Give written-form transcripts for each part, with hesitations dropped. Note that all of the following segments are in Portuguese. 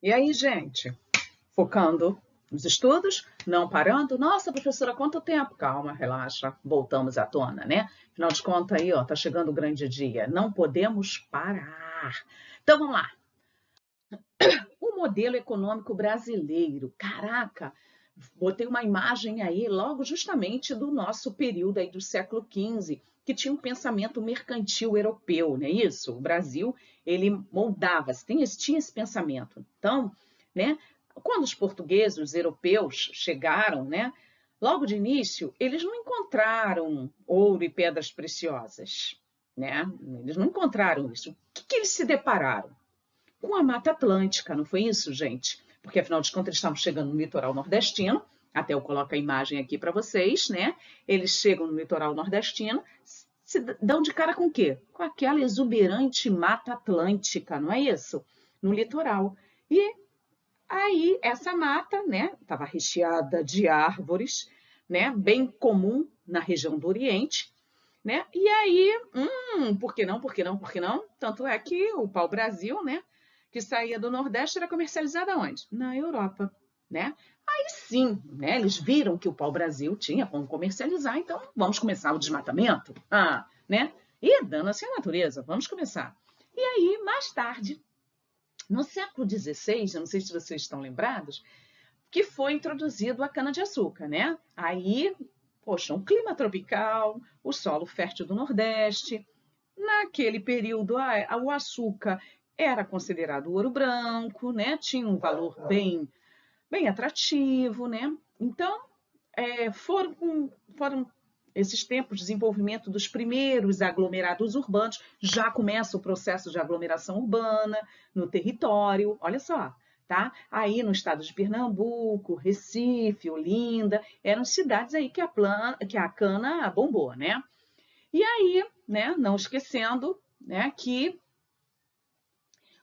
E aí, gente? Focando nos estudos, não parando. Nossa, professora, quanto tempo? Calma, relaxa, voltamos à tona, né? Afinal de contas, aí, ó, tá chegando o grande dia. Não podemos parar. Então, vamos lá. O modelo econômico brasileiro. Caraca, botei uma imagem aí logo justamente do nosso período aí do século XV, que tinha um pensamento mercantil europeu, não é isso? O Brasil, ele moldava-se, tinha esse pensamento. Então, né, quando os portugueses, os europeus chegaram, né, logo de início, eles não encontraram ouro e pedras preciosas, né? Eles não encontraram isso. O que eles se depararam? Com a Mata Atlântica, não foi isso, gente? Porque, afinal de contas, eles estavam chegando no litoral nordestino, até eu coloco a imagem aqui para vocês, né? Eles chegam no litoral nordestino, se dão de cara com o quê? Com aquela exuberante Mata Atlântica, não é isso? No litoral. E aí, essa mata, né, estava recheada de árvores, né, bem comum na região do Oriente, né? E aí, por que não, por que não, por que não? Tanto é que o pau-brasil, né, que saía do Nordeste era comercializado aonde? Na Europa, né? Aí sim, né, eles viram que o pau-brasil tinha como comercializar, então vamos começar o desmatamento, né? E dana-se a natureza, vamos começar. E aí, mais tarde, no século XVI, eu não sei se vocês estão lembrados, que foi introduzido a cana-de-açúcar, né? Aí, poxa, um clima tropical, o solo fértil do Nordeste. Naquele período, o açúcar era considerado ouro branco, né? Tinha um valor bem atrativo, né? Então, foram esses tempos de desenvolvimento dos primeiros aglomerados urbanos, já começa o processo de aglomeração urbana no território, olha só, tá? Aí no estado de Pernambuco, Recife, Olinda, eram cidades aí que a cana bombou, né? E aí, né, não esquecendo, né, que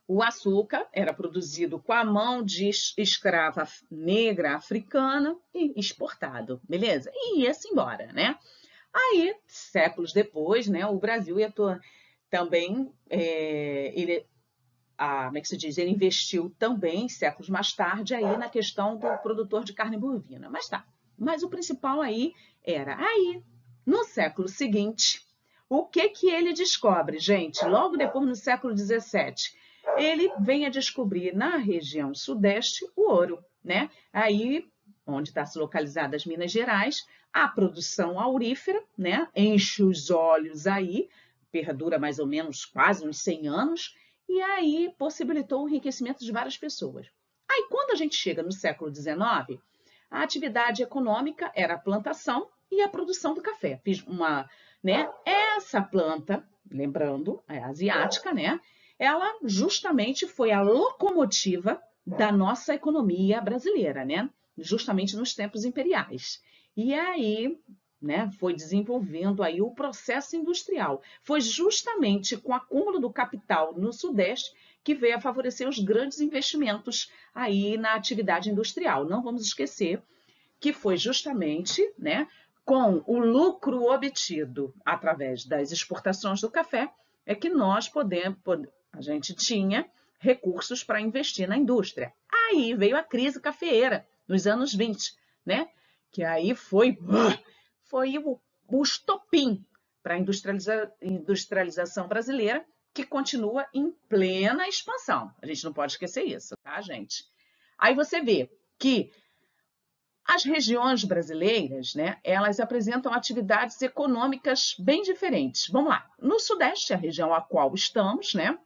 o açúcar era produzido com a mão de escrava negra africana e exportado, beleza? E ia-se embora, né? Aí, séculos depois, né, o Brasil também, como é que se diz? Ele investiu também, séculos mais tarde, aí na questão do produtor de carne bovina. Mas tá, mas o principal aí era, aí, no século seguinte, o que ele descobre, gente? Logo depois, no século XVII, ele vem a descobrir na região sudeste o ouro, né? Aí, onde está localizada as Minas Gerais, a produção aurífera, né? Enche os olhos aí, perdura mais ou menos quase uns 100 anos, e aí possibilitou o enriquecimento de várias pessoas. Aí, quando a gente chega no século XIX, a atividade econômica era a plantação e a produção do café. Fiz né? Essa planta, lembrando, é asiática, né? Ela justamente foi a locomotiva da nossa economia brasileira, né? Justamente nos tempos imperiais. E aí, né, foi desenvolvendo aí o processo industrial. Foi justamente com o acúmulo do capital no Sudeste que veio a favorecer os grandes investimentos aí na atividade industrial. Não vamos esquecer que foi justamente, né, com o lucro obtido através das exportações do café, é que a gente tinha recursos para investir na indústria. Aí veio a crise cafeeira, nos anos 20, né? Que aí foi o estopim para a industrialização brasileira, que continua em plena expansão. A gente não pode esquecer isso, tá, gente? Aí você vê que as regiões brasileiras, né, elas apresentam atividades econômicas bem diferentes. Vamos lá. No Sudeste, a região a qual estamos, né,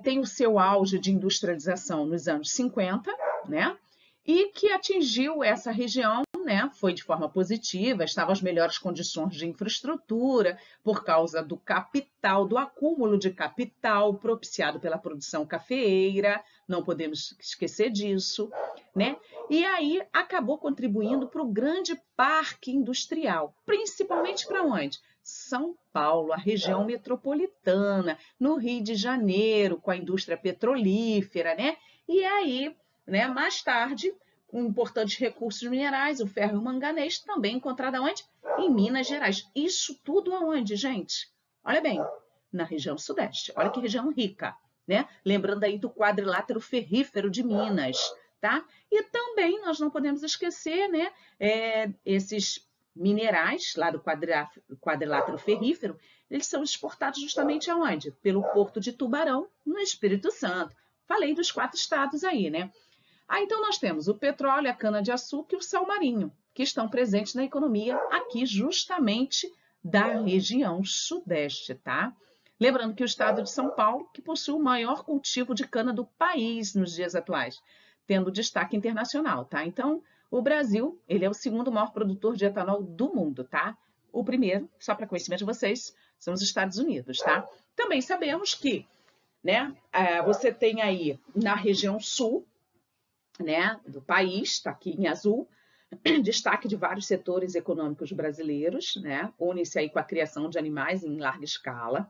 tem o seu auge de industrialização nos anos 50, né, e que atingiu essa região, né, foi de forma positiva, estavam as melhores condições de infraestrutura por causa do capital, do acúmulo de capital propiciado pela produção cafeeira, não podemos esquecer disso, né? E aí acabou contribuindo para o grande parque industrial, principalmente para onde? São Paulo, a região metropolitana, no Rio de Janeiro, com a indústria petrolífera, né? E aí, né, mais tarde, com importantes recursos minerais, o ferro e o manganês, também encontrado aonde? Em Minas Gerais. Isso tudo aonde, gente? Olha bem, na região sudeste. Olha que região rica, né? Lembrando aí do quadrilátero ferrífero de Minas, tá? E também nós não podemos esquecer, né, esses minerais lá do quadrilátero ferrífero, eles são exportados justamente aonde? Pelo Porto de Tubarão, no Espírito Santo. Falei dos 4 estados aí, né? Então nós temos o petróleo, a cana-de-açúcar e o sal marinho, que estão presentes na economia aqui justamente da região sudeste, tá? Lembrando que o estado de São Paulo, que possui o maior cultivo de cana do país nos dias atuais, tendo destaque internacional, tá? Então, o Brasil, ele é o segundo maior produtor de etanol do mundo, tá? O primeiro, só para conhecimento de vocês, são os Estados Unidos, tá? Também sabemos que, né, você tem aí na região sul, né, do país, está aqui em azul, destaque de vários setores econômicos brasileiros, né? Une-se aí com a criação de animais em larga escala.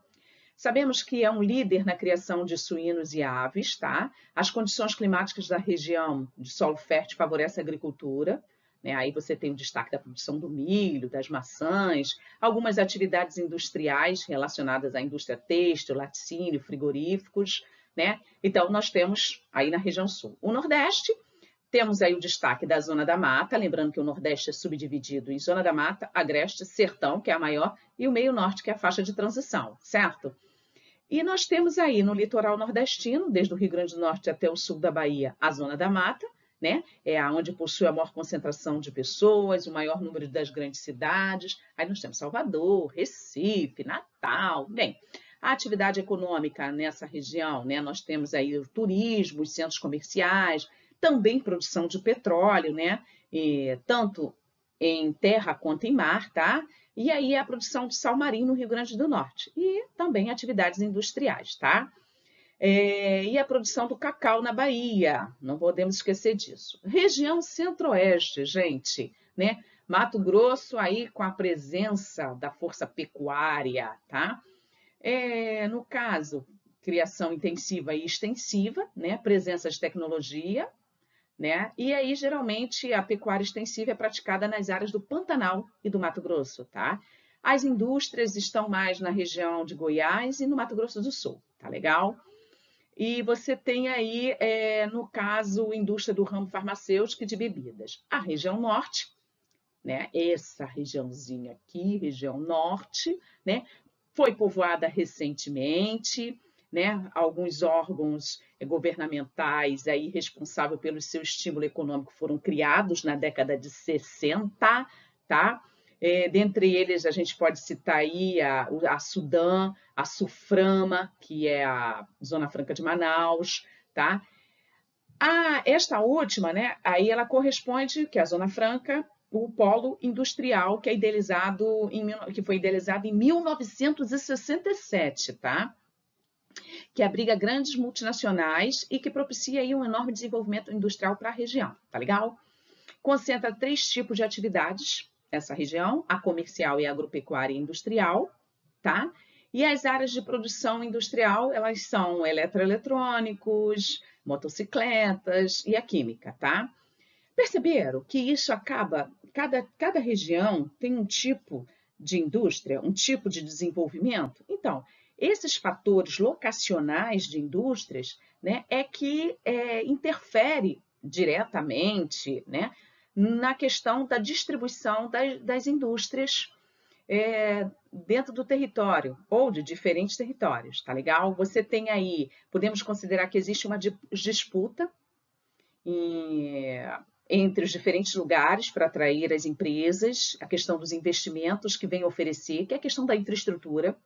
Sabemos que é um líder na criação de suínos e aves, tá? As condições climáticas da região de solo fértil favorecem a agricultura, né? Aí você tem o destaque da produção do milho, das maçãs, algumas atividades industriais relacionadas à indústria têxtil, laticínio, frigoríficos, né? Então, nós temos aí na região sul. O Nordeste, temos aí o destaque da Zona da Mata, lembrando que o Nordeste é subdividido em Zona da Mata, Agreste, Sertão, que é a maior, e o Meio Norte, que é a faixa de transição, certo? E nós temos aí no litoral nordestino, desde o Rio Grande do Norte até o sul da Bahia, a Zona da Mata, né? É onde possui a maior concentração de pessoas, o maior número das grandes cidades. Aí nós temos Salvador, Recife, Natal, bem... A atividade econômica nessa região, né? Nós temos aí o turismo, os centros comerciais, também produção de petróleo, né? Tanto em terra quanto em mar, tá? E aí a produção de sal marinho no Rio Grande do Norte. E também atividades industriais, tá? E a produção do cacau na Bahia, não podemos esquecer disso. Região centro-oeste, gente, né? Mato Grosso aí com a presença da força pecuária, tá? No caso, criação intensiva e extensiva, né? Presença de tecnologia, né? E aí, geralmente, a pecuária extensiva é praticada nas áreas do Pantanal e do Mato Grosso, tá? As indústrias estão mais na região de Goiás e no Mato Grosso do Sul, tá legal? E você tem aí, no caso, indústria do ramo farmacêutico e de bebidas. A região norte, né? Essa regiãozinha aqui, região norte, né? Foi povoada recentemente, né? Alguns órgãos governamentais aí responsáveis pelo seu estímulo econômico foram criados na década de 60, tá? Dentre eles, a gente pode citar aí a Sudan, a Suframa, que é a Zona Franca de Manaus, tá? Esta última, né? Aí ela corresponde, que é a Zona Franca, o polo industrial que foi idealizado em 1967, tá? Que abriga grandes multinacionais e que propicia aí um enorme desenvolvimento industrial para a região, tá legal? Concentra 3 tipos de atividades, essa região, a comercial e a agropecuária e industrial, tá? E as áreas de produção industrial, elas são eletroeletrônicos, motocicletas e a química, tá? Perceberam que isso acaba, cada região tem um tipo de indústria, um tipo de desenvolvimento? Então, esses fatores locacionais de indústrias, né, é que interfere diretamente, né, na questão da distribuição das indústrias dentro do território ou de diferentes territórios, tá legal? Você tem aí, podemos considerar que existe uma disputa entre os diferentes lugares para atrair as empresas, a questão dos investimentos que vem oferecer, que é a questão da infraestrutura.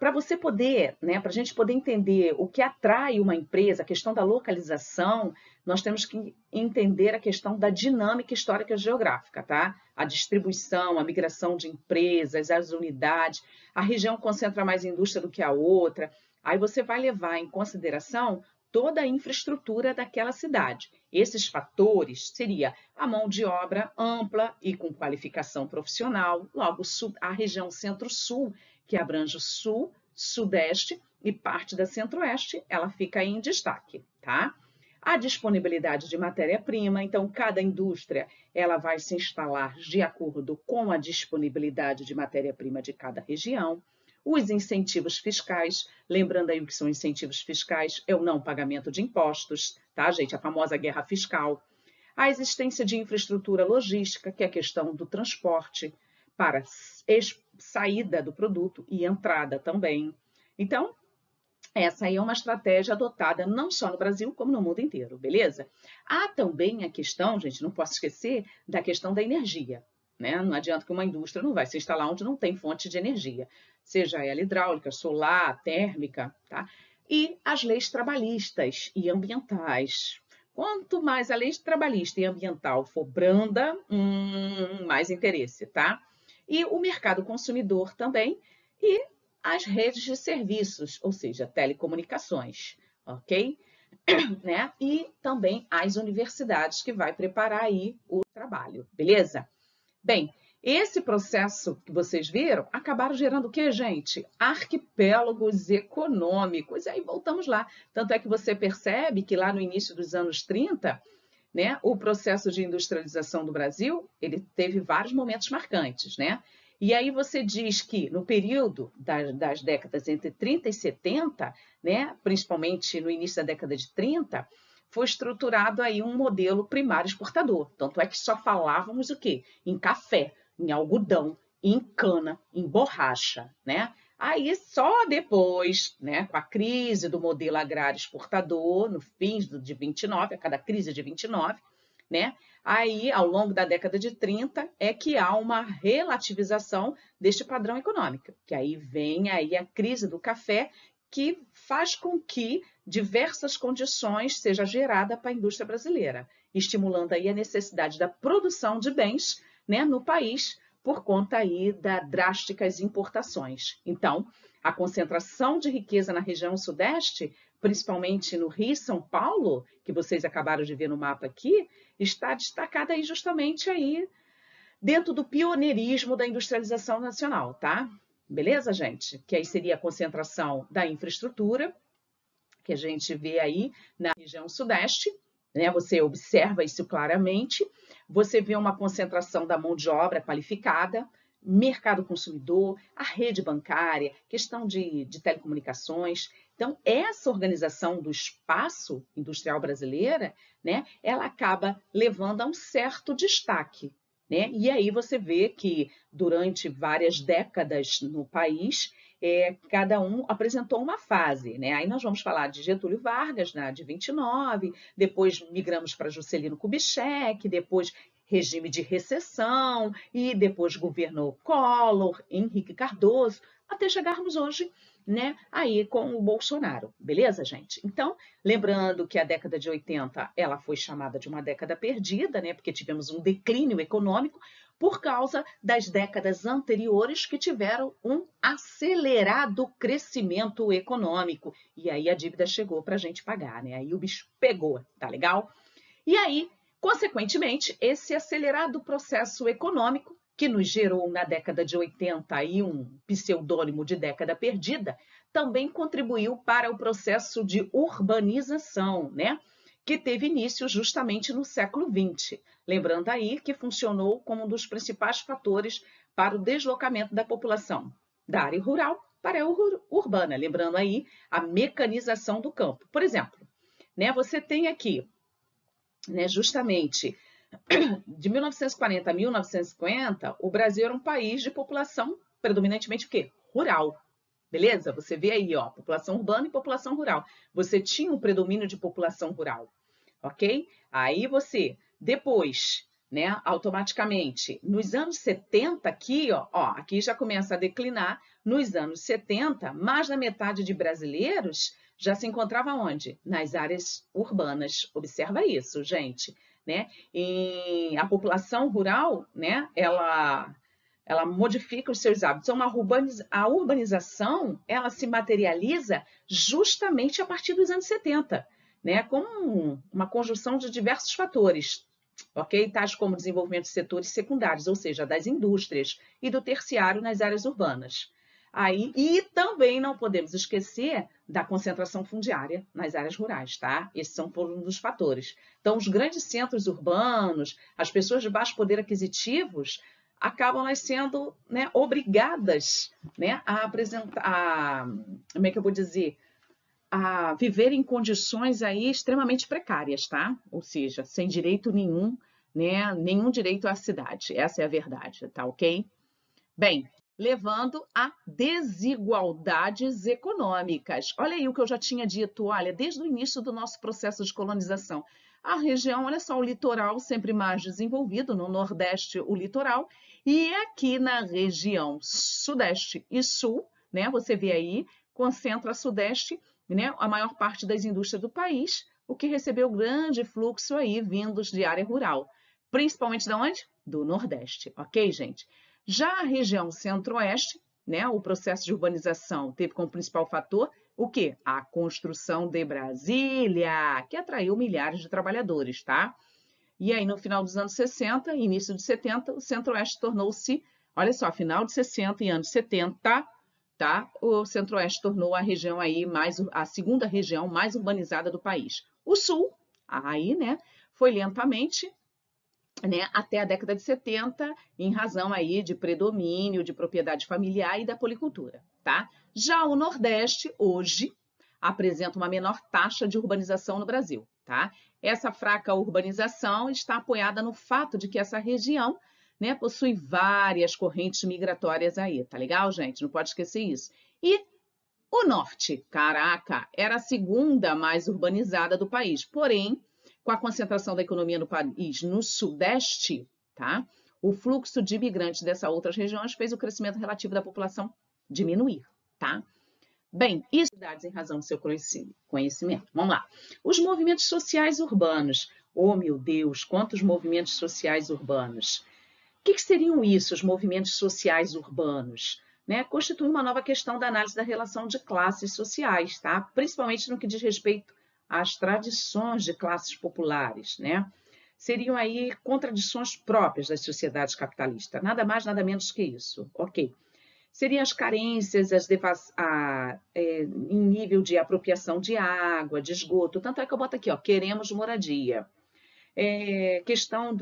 Para você poder, né, para a gente poder entender o que atrai uma empresa, a questão da localização, nós temos que entender a questão da dinâmica histórica geográfica, tá? A distribuição, a migração de empresas, as unidades, a região concentra mais indústria do que a outra, aí você vai levar em consideração toda a infraestrutura daquela cidade. Esses fatores seria a mão de obra ampla e com qualificação profissional, logo a região centro-sul, que abrange o sul, sudeste e parte da centro-oeste, ela fica aí em destaque, tá? A disponibilidade de matéria-prima, então cada indústria ela vai se instalar de acordo com a disponibilidade de matéria-prima de cada região. os incentivos fiscais, lembrando aí o que são incentivos fiscais, é o não pagamento de impostos, tá, gente? A famosa guerra fiscal. A existência de infraestrutura logística, que é a questão do transporte para saída do produto e entrada também. Então, essa aí é uma estratégia adotada não só no Brasil, como no mundo inteiro, beleza? Há também a questão, gente, não posso esquecer, da questão da energia. Né? Não adianta que uma indústria não vai se instalar onde não tem fonte de energia, seja ela hidráulica, solar, térmica, tá? E as leis trabalhistas e ambientais. Quanto mais a lei trabalhista e ambiental for branda, mais interesse, tá? E o mercado consumidor também, e as redes de serviços, ou seja, telecomunicações, ok? Né? E também as universidades que vai preparar aí o trabalho, beleza? Bem, esse processo que vocês viram acabaram gerando o quê, gente? Arquipélagos econômicos. E aí voltamos lá. Tanto é que você percebe que lá no início dos anos 30, né, o processo de industrialização do Brasil, ele teve vários momentos marcantes, né? E aí você diz que no período das décadas entre 30 e 70, né, principalmente no início da década de 30, foi estruturado aí um modelo primário exportador. Tanto é que só falávamos o quê? Em café, em algodão, em cana, em borracha, né? Aí só depois, né, com a crise do modelo agrário exportador, no fim de 29, a cada crise de 29, né? Aí, ao longo da década de 30, é que há uma relativização deste padrão econômico, que aí vem aí a crise do café, que faz com que diversas condições sejam geradas para a indústria brasileira, estimulando aí a necessidade da produção de bens, né, no país, por conta aí das drásticas importações. Então, a concentração de riqueza na região sudeste, principalmente no Rio e São Paulo, que vocês acabaram de ver no mapa aqui, está destacada aí justamente aí dentro do pioneirismo da industrialização nacional, tá? Beleza, gente? Que aí seria a concentração da infraestrutura, que a gente vê aí na região sudeste, né? Você observa isso claramente, você vê uma concentração da mão de obra qualificada, mercado consumidor, a rede bancária, questão de telecomunicações. Então, essa organização do espaço industrial brasileira, né, ela acaba levando a um certo destaque, né? E aí você vê que durante várias décadas no país, cada um apresentou uma fase, né? Aí nós vamos falar de Getúlio Vargas, né, de 29, depois migramos para Juscelino Kubitschek, depois regime de recessão, e depois governo Collor, Henrique Cardoso, até chegarmos hoje, né, aí com o Bolsonaro, beleza, gente? Então, lembrando que a década de 80, ela foi chamada de uma década perdida, né, porque tivemos um declínio econômico por causa das décadas anteriores que tiveram um acelerado crescimento econômico, e aí a dívida chegou para a gente pagar, né, aí o bicho pegou, tá legal? E aí, consequentemente, esse acelerado processo econômico, que nos gerou na década de 80 aí um pseudônimo de década perdida, também contribuiu para o processo de urbanização, né? Que teve início justamente no século XX. Lembrando aí que funcionou como um dos principais fatores para o deslocamento da população da área rural para a urbana. Lembrando aí a mecanização do campo. Por exemplo, né, você tem aqui, né, justamente de 1940 a 1950, o Brasil era um país de população predominantemente o quê? Rural. Beleza? Você vê aí, ó, população urbana e população rural. Você tinha um predomínio de população rural, ok? Aí você, depois, né, automaticamente, nos anos 70 aqui, ó, aqui já começa a declinar. Nos anos 70, mais da metade de brasileiros já se encontrava onde? Nas áreas urbanas. Observa isso, gente, né? E a população rural, né, ela modifica os seus hábitos. Então, a urbanização, ela se materializa justamente a partir dos anos 70, né, com uma conjunção de diversos fatores, ok? Tais como o desenvolvimento de setores secundários, ou seja, das indústrias, e do terciário nas áreas urbanas. Aí, e também não podemos esquecer da concentração fundiária nas áreas rurais, tá? Esses são um dos fatores. Então, os grandes centros urbanos, as pessoas de baixo poder aquisitivos, acabam elas sendo, né, obrigadas, né, a apresentar, como é que eu vou dizer, a viver em condições aí extremamente precárias, tá? Ou seja, sem direito nenhum, né, nenhum direito à cidade. Essa é a verdade, tá ok? Bem, levando a desigualdades econômicas. Olha aí o que eu já tinha dito, olha, desde o início do nosso processo de colonização. A região, olha só, o litoral sempre mais desenvolvido, no Nordeste o litoral, e aqui na região Sudeste e Sul, né, você vê aí, concentra Sudeste, né, a maior parte das indústrias do país, o que recebeu grande fluxo aí vindos de área rural. Principalmente de onde? Do Nordeste, ok, gente? Já a região Centro-Oeste, né, o processo de urbanização teve como principal fator o quê? A construção de Brasília, que atraiu milhares de trabalhadores, tá? E aí, no final dos anos 60, início de 70, o Centro-Oeste tornou-se, olha só, final de 60 e anos 70, tá? O Centro-Oeste tornou a região aí a segunda região mais urbanizada do país. O Sul, aí, né, foi lentamente, né, até a década de 70, em razão aí de predomínio de propriedade familiar e da policultura, tá? Já o Nordeste, hoje, apresenta uma menor taxa de urbanização no Brasil, tá? Essa fraca urbanização está apoiada no fato de que essa região, né, possui várias correntes migratórias aí, tá legal, gente? Não pode esquecer isso. E o Norte, caraca, era a segunda mais urbanizada do país, porém, com a concentração da economia no país no Sudeste, tá? O fluxo de imigrantes dessas outras regiões fez o crescimento relativo da população diminuir, tá? Bem, isso cidades em razão do seu conhecimento. Vamos lá. Os movimentos sociais urbanos. Oh, meu Deus, quantos movimentos sociais urbanos. O que seriam isso, os movimentos sociais urbanos? Né? Constitui uma nova questão da análise da relação de classes sociais, tá? Principalmente no que diz respeito às tradições de classes populares, né? Seriam aí contradições próprias das sociedades capitalistas, nada mais, nada menos que isso, ok? Seriam as carências em nível de apropriação de água, de esgoto, tanto é que eu boto aqui, ó, queremos moradia. Questão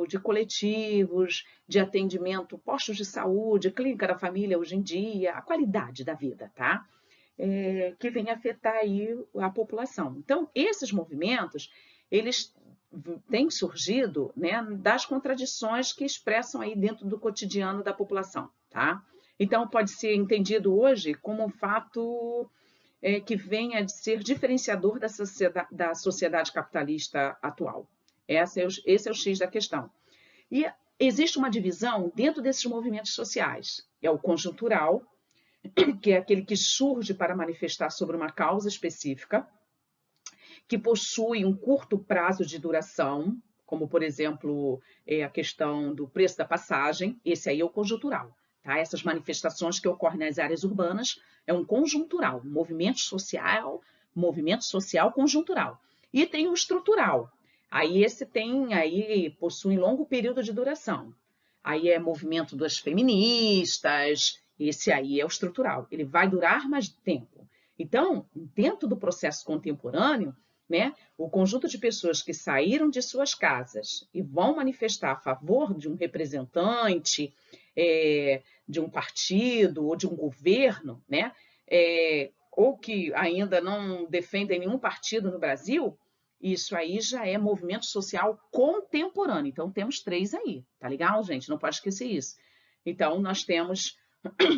de coletivos, de atendimento, postos de saúde, clínica da família hoje em dia, a qualidade da vida, tá? Que vem afetar aí a população. Então, esses movimentos, eles têm surgido, né, das contradições que expressam aí dentro do cotidiano da população, tá? Então, pode ser entendido hoje como um fato que venha de ser diferenciador da sociedade capitalista atual. Esse é o X da questão. E existe uma divisão dentro desses movimentos sociais. É o conjuntural, que é aquele que surge para manifestar sobre uma causa específica, que possui um curto prazo de duração, como, por exemplo, a questão do preço da passagem. Esse aí é o conjuntural. Tá? Essas manifestações que ocorrem nas áreas urbanas é um conjuntural, movimento social conjuntural. E tem o estrutural. Aí possui longo período de duração. Aí é movimento das feministas, esse aí é o estrutural. Ele vai durar mais tempo. Então, dentro do processo contemporâneo, né, o conjunto de pessoas que saíram de suas casas e vão manifestar a favor de um representante, de um partido ou de um governo, né, ou que ainda não defendem nenhum partido no Brasil, isso aí já é movimento social contemporâneo. Então, temos 3 aí, tá legal, gente? Não pode esquecer isso. Então, nós temos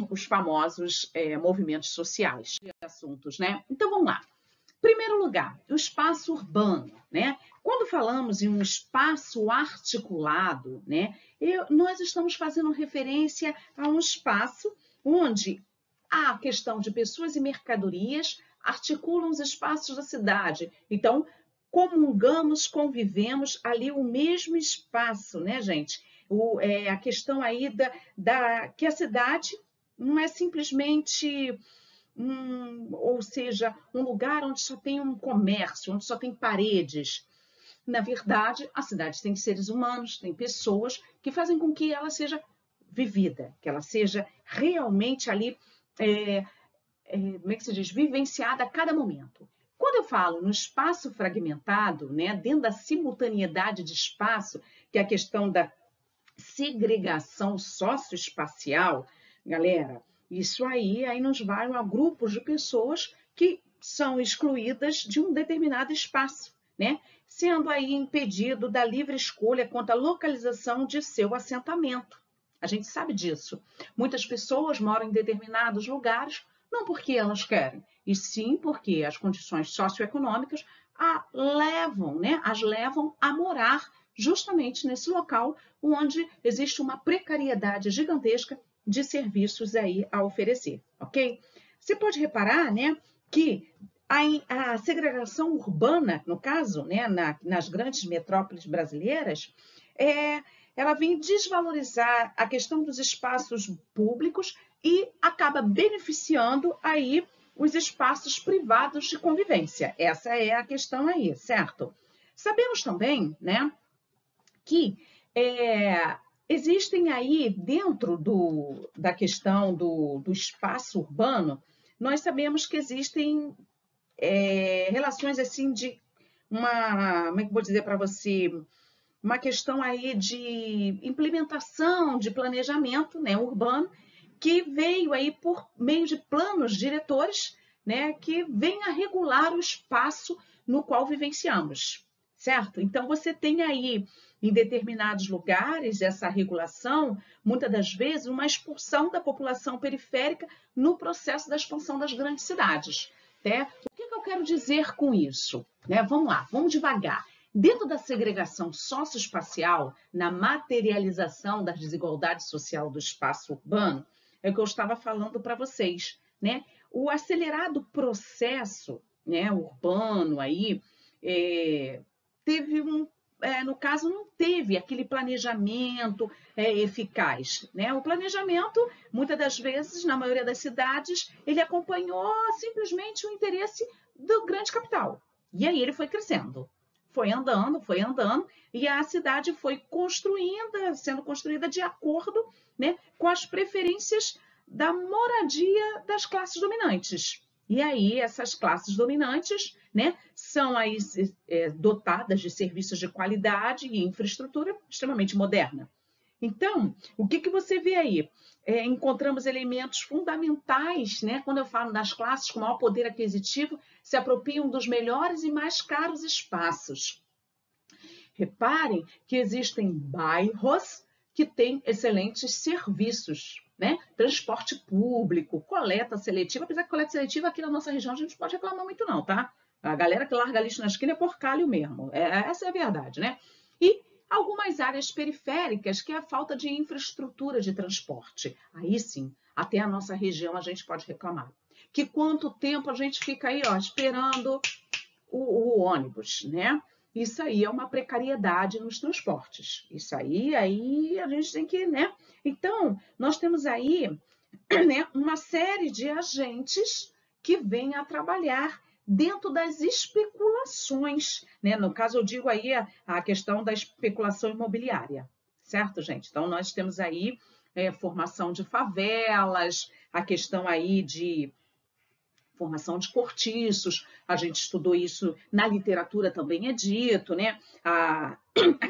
os famosos movimentos sociais, assuntos, né? Então, vamos lá. Primeiro lugar, o espaço urbano, né? Quando falamos em um espaço articulado, né, nós estamos fazendo referência a um espaço onde a questão de pessoas e mercadorias articulam os espaços da cidade. Então, comungamos, convivemos ali o mesmo espaço, né, gente? A questão aí que a cidade não é simplesmente ou seja, um lugar onde só tem um comércio, onde só tem paredes. Na verdade, a cidade tem seres humanos, tem pessoas que fazem com que ela seja vivida, que ela seja realmente ali, como é que se diz, vivenciada a cada momento. Quando eu falo no espaço fragmentado, né, dentro da simultaneidade de espaço, que é a questão da segregação socioespacial, galera, isso aí nos vai a grupos de pessoas que são excluídas de um determinado espaço, né? Sendo aí impedido da livre escolha quanto à localização de seu assentamento. A gente sabe disso. Muitas pessoas moram em determinados lugares, não porque elas querem, e sim porque as condições socioeconômicas as levam a morar justamente nesse local onde existe uma precariedade gigantesca de serviços aí a oferecer, ok? Você pode reparar, né, que a segregação urbana, no caso, né, nas grandes metrópoles brasileiras, ela vem desvalorizar a questão dos espaços públicos e acaba beneficiando aí os espaços privados de convivência. Essa é a questão aí, certo? Sabemos também, né, que existem aí dentro da questão do espaço urbano, nós sabemos que existem relações assim de como é que eu vou dizer para você, uma questão aí de implementação de planejamento, né, urbano, que veio aí por meio de planos diretores, né, que vem a regular o espaço no qual vivenciamos, certo? Então, você tem aí, em determinados lugares, essa regulação, muitas das vezes, uma expulsão da população periférica no processo da expansão das grandes cidades, né? O que eu quero dizer com isso? Né? Vamos lá, vamos devagar. Dentro da segregação socioespacial, na materialização da desigualdade social do espaço urbano, é o que eu estava falando para vocês, né? O acelerado processo, né, urbano aí, teve no caso, não teve aquele planejamento eficaz, né? O planejamento, muitas das vezes, na maioria das cidades, ele acompanhou simplesmente o interesse do grande capital. E aí ele foi crescendo. Foi andando, e a cidade foi sendo construída de acordo, né, com as preferências da moradia das classes dominantes. E aí essas classes dominantes, né, são aí, dotadas de serviços de qualidade e infraestrutura extremamente moderna. Então, o que você vê aí? Encontramos elementos fundamentais, né? Quando eu falo das classes com maior poder aquisitivo, se apropriam dos melhores e mais caros espaços. Reparem que existem bairros que têm excelentes serviços, né? Transporte público, coleta seletiva, apesar que coleta seletiva aqui na nossa região a gente não pode reclamar muito não, tá? A galera que larga lixo na esquina é porcalho mesmo, essa é a verdade, né? E algumas áreas periféricas, que é a falta de infraestrutura de transporte. Aí sim, até a nossa região a gente pode reclamar. Que quanto tempo a gente fica aí, ó, esperando o ônibus, né? Isso aí é uma precariedade nos transportes. Isso aí a gente tem que, né? Então, nós temos aí, né, uma série de agentes que vêm a trabalhar dentro das especulações, né? No caso, eu digo aí a questão da especulação imobiliária, certo, gente? Então, nós temos aí formação de favelas, a questão aí de formação de cortiços, a gente estudou isso na literatura, também é dito, né? A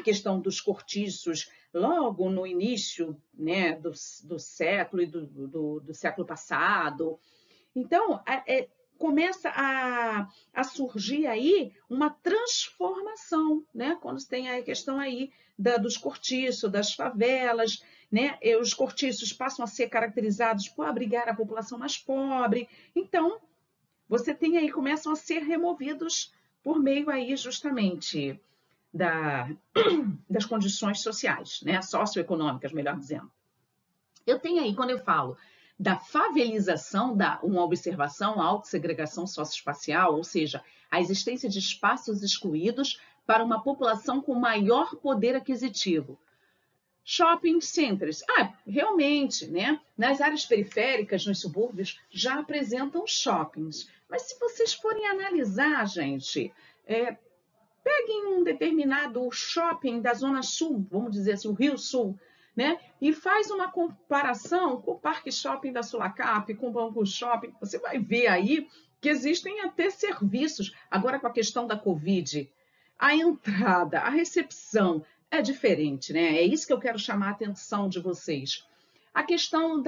questão dos cortiços logo no início, né, do século e do século passado. Então, começa a surgir aí uma transformação, né? Quando você tem a questão aí dos cortiços, das favelas, né? E os cortiços passam a ser caracterizados por abrigar a população mais pobre. Então, você tem aí, começam a ser removidos por meio aí justamente das condições sociais, né? Socioeconômicas, melhor dizendo. Eu tenho aí, quando eu falo da favelização, uma observação, a autossegregação socioespacial, ou seja, a existência de espaços excluídos para uma população com maior poder aquisitivo. Shopping centers. Realmente, né? Nas áreas periféricas, nos subúrbios, já apresentam shoppings. Mas se vocês forem analisar, gente, peguem um determinado shopping da Zona Sul, vamos dizer assim, o Rio Sul, né? E faz uma comparação com o Parque Shopping da Sulacap, com o Banco Shopping, você vai ver aí que existem até serviços. Agora, com a questão da Covid, a entrada, a recepção é diferente, né? É isso que eu quero chamar a atenção de vocês. A questão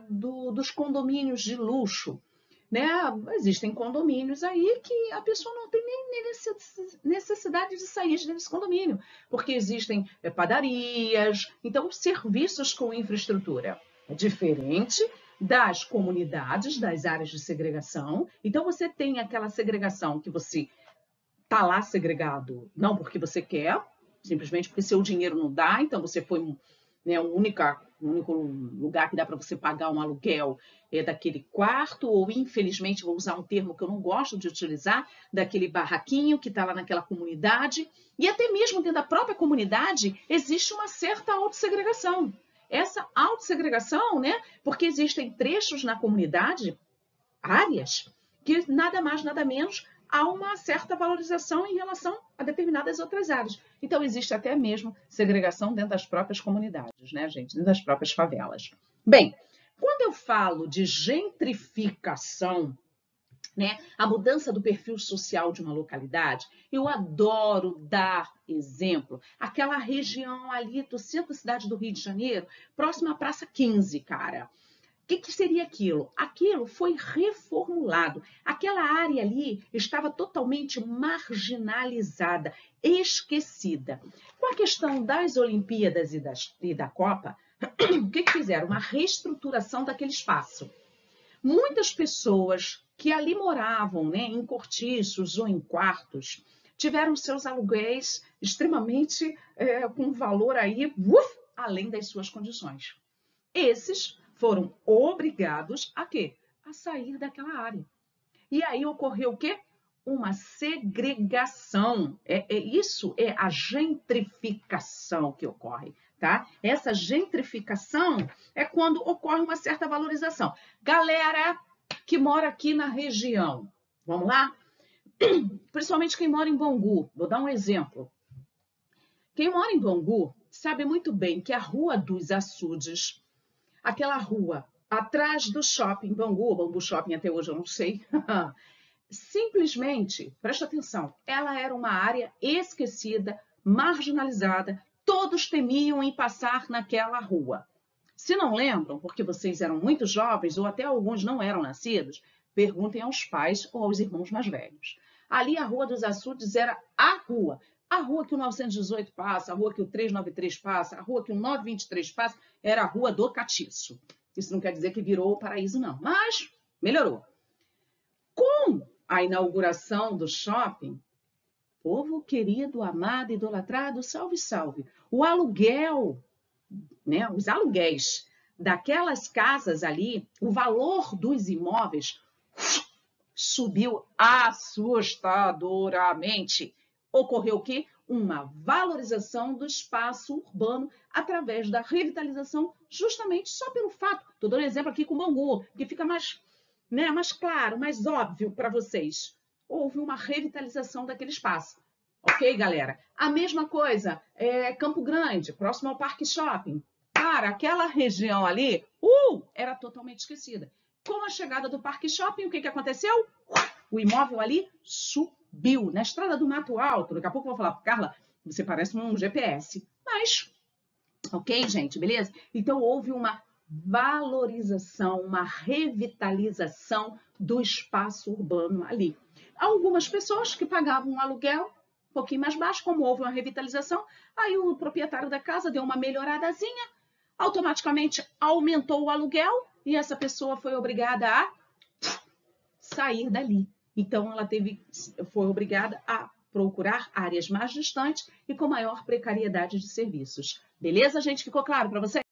dos condomínios de luxo, né? Existem condomínios aí que a pessoa não tem nem necessidade de sair desse condomínio, porque existem padarias, então serviços com infraestrutura. É diferente das comunidades, das áreas de segregação. Então você tem aquela segregação que você está lá segregado, não porque você quer, simplesmente porque seu dinheiro não dá, então você foi, né, o único lugar que dá para você pagar um aluguel é daquele quarto, ou infelizmente, vou usar um termo que eu não gosto de utilizar, daquele barraquinho que está lá naquela comunidade, e até mesmo dentro da própria comunidade existe uma certa autossegregação. Essa autossegregação, né, porque existem trechos na comunidade, áreas, que nada mais, nada menos, há uma certa valorização em relação a determinadas outras áreas. Então, existe até mesmo segregação dentro das próprias comunidades, né, gente? Dentro das próprias favelas. Bem, quando eu falo de gentrificação, né, a mudança do perfil social de uma localidade, eu adoro dar exemplo. Aquela região ali do centro da cidade do Rio de Janeiro, próxima à Praça 15, cara. O que seria aquilo? Aquilo foi reformulado. Aquela área ali estava totalmente marginalizada, esquecida. Com a questão das Olimpíadas e da Copa, o que fizeram? Uma reestruturação daquele espaço. Muitas pessoas que ali moravam, né, em cortiços ou em quartos, tiveram seus aluguéis extremamente com valor aí, além das suas condições. Esses foram obrigados a quê? A sair daquela área. E aí ocorreu o quê? Uma segregação. Isso é a gentrificação que ocorre, tá? Essa gentrificação é quando ocorre uma certa valorização. Galera que mora aqui na região, vamos lá? Principalmente quem mora em Bangu, vou dar um exemplo. Quem mora em Bangu sabe muito bem que a Rua dos Açudes, aquela rua atrás do shopping Bangu Shopping até hoje eu não sei, simplesmente, presta atenção, ela era uma área esquecida, marginalizada, todos temiam em passar naquela rua. Se não lembram, porque vocês eram muito jovens ou até alguns não eram nascidos, perguntem aos pais ou aos irmãos mais velhos. Ali a Rua dos Açudes era a rua que o 918 passa, a rua que o 393 passa, a rua que o 923 passa, era a Rua do Catiço. Isso não quer dizer que virou o paraíso, não, mas melhorou. Com a inauguração do shopping, povo querido, amado, idolatrado, salve, salve. O aluguel, né, os aluguéis daquelas casas ali, o valor dos imóveis subiu assustadoramente. Ocorreu o quê? Uma valorização do espaço urbano através da revitalização, justamente só pelo fato. Estou dando um exemplo aqui com o Bangu, que fica mais, né, mais claro, mais óbvio para vocês. Houve uma revitalização daquele espaço. Ok, galera? A mesma coisa, Campo Grande, próximo ao Parque Shopping. Cara, aquela região ali, era totalmente esquecida. Com a chegada do Parque Shopping, o que aconteceu? O imóvel ali subiu na Estrada do Mato Alto. Daqui a pouco eu vou falar, Carla, você parece um GPS. Mas, ok, gente, beleza? Então, houve uma valorização, uma revitalização do espaço urbano ali. Algumas pessoas que pagavam um aluguel um pouquinho mais baixo, como houve uma revitalização, aí o proprietário da casa deu uma melhoradazinha, automaticamente aumentou o aluguel e essa pessoa foi obrigada a sair dali. Então, ela foi obrigada a procurar áreas mais distantes e com maior precariedade de serviços. Beleza, gente? Ficou claro para você?